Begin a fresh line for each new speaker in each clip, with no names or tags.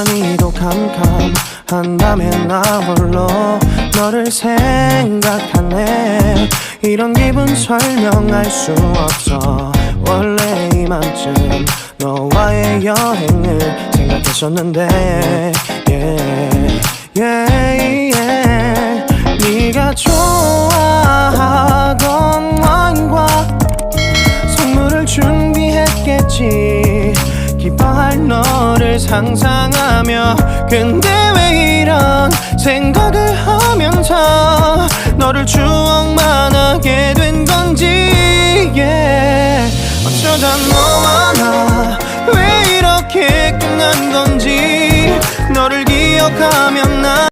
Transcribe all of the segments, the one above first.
밤이도 캄캄한 밤에 나 홀로 너를 생각하네. 이런 기분 설명할 수 없어. 원래 이맘쯤 너와의 여행을 생각했었는데 네가 좋아하던 와인과 선물을 준비했겠지. 기뻐할 너를 상상하며. 근데 왜 이런 생각을 하면서 너를 추억만 하게 된 건지. 어쩌다 너와 나 왜 이렇게 끝난 건지. 너를 기억하면 나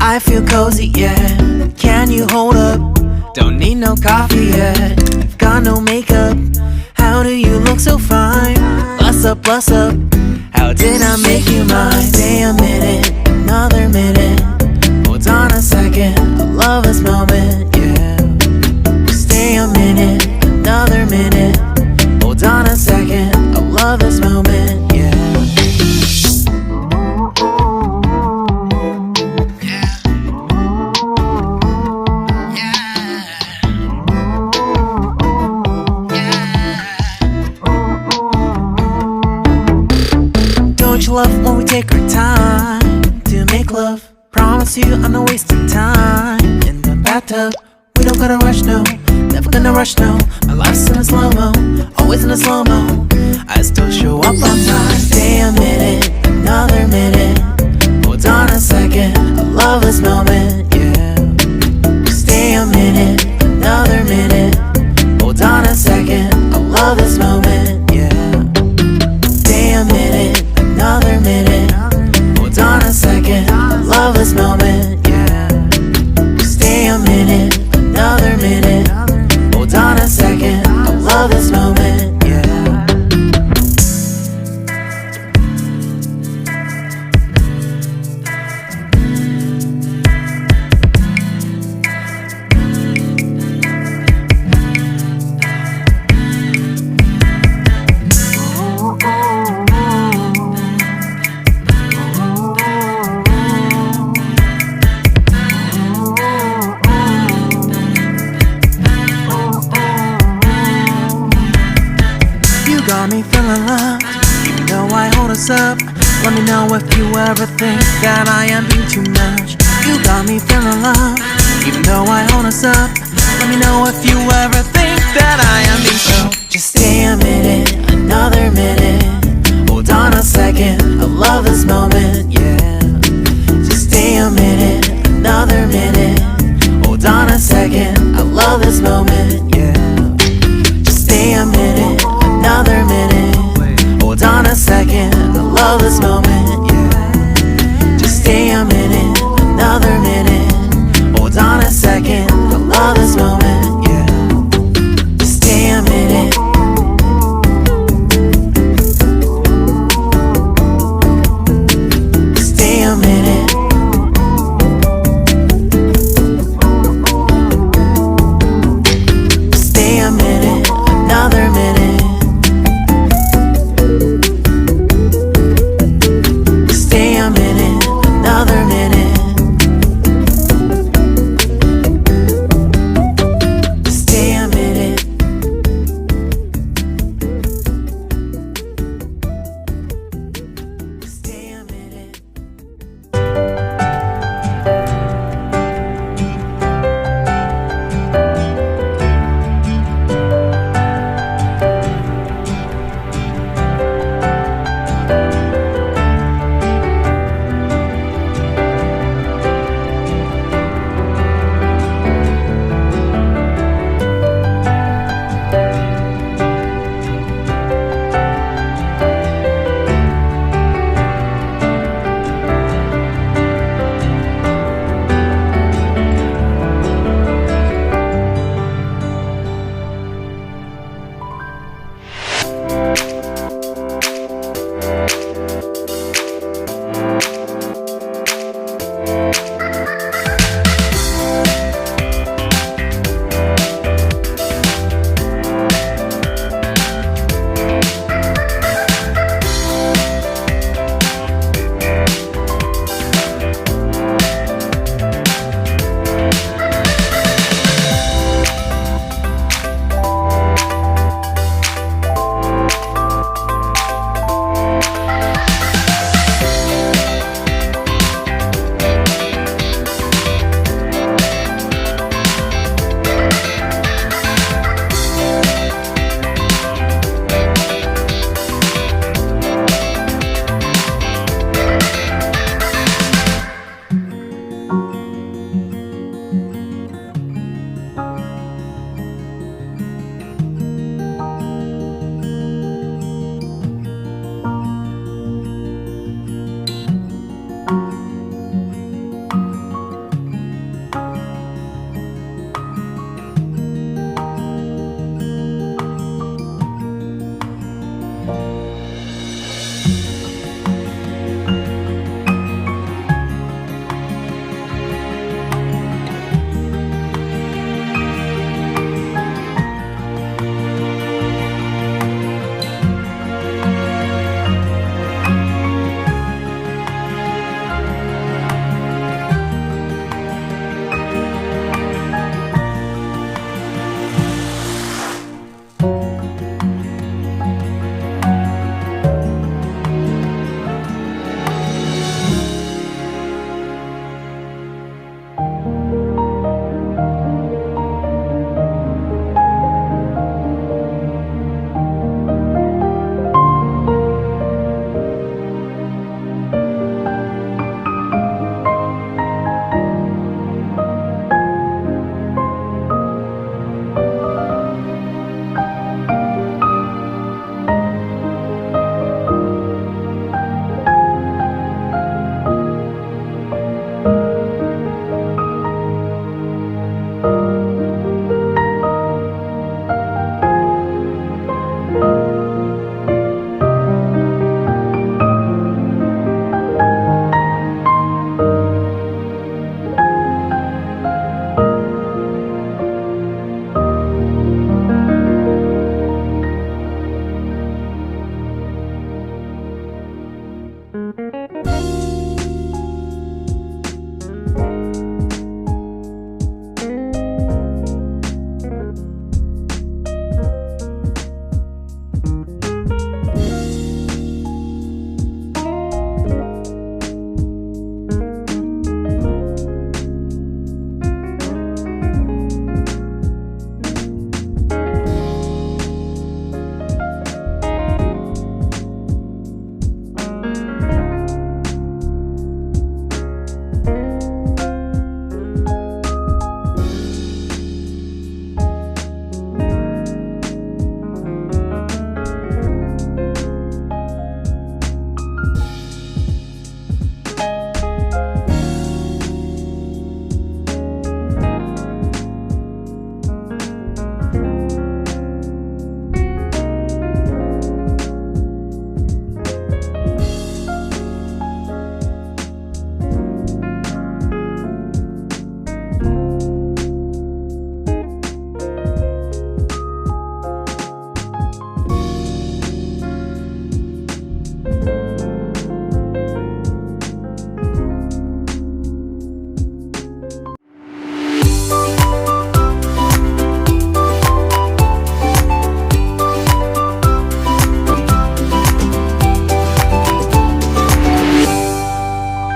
I feel cozy, yeah. Can you hold up? Don't need no coffee yet. Got no makeup. How do you look so fine? Bust up, bust up. How did I make you mine? Stay a minute, another minute. Hold on a second, I love this moment, yeah. Stay a minute, another minute. Hold on a second, I love this moment, yeah. Don't you love when we take our time to make love? Promise you I'm not wasting time in the bathtub. We don't gotta rush, no. Never gonna rush, no. My life's in a slow-mo, always in a slow-mo. I still show up on time. Stay a minute, another minute. Hold on a second, I love this moment, yeah. Stay a minute, another minute. Hold on a second, I love this moment, yeah. Stay a minute, another minute. Hold on a second, I love this moment, yeah. Stay a minute, another minute. Hold on a second, I love this moment, yeah. Got me feeling loved, even though I hold us up. Let me know if you ever think that I am being too much. You got me feeling loved, even though I hold us up. Let me know if you ever think that I am being so. Just stay a minute, another minute.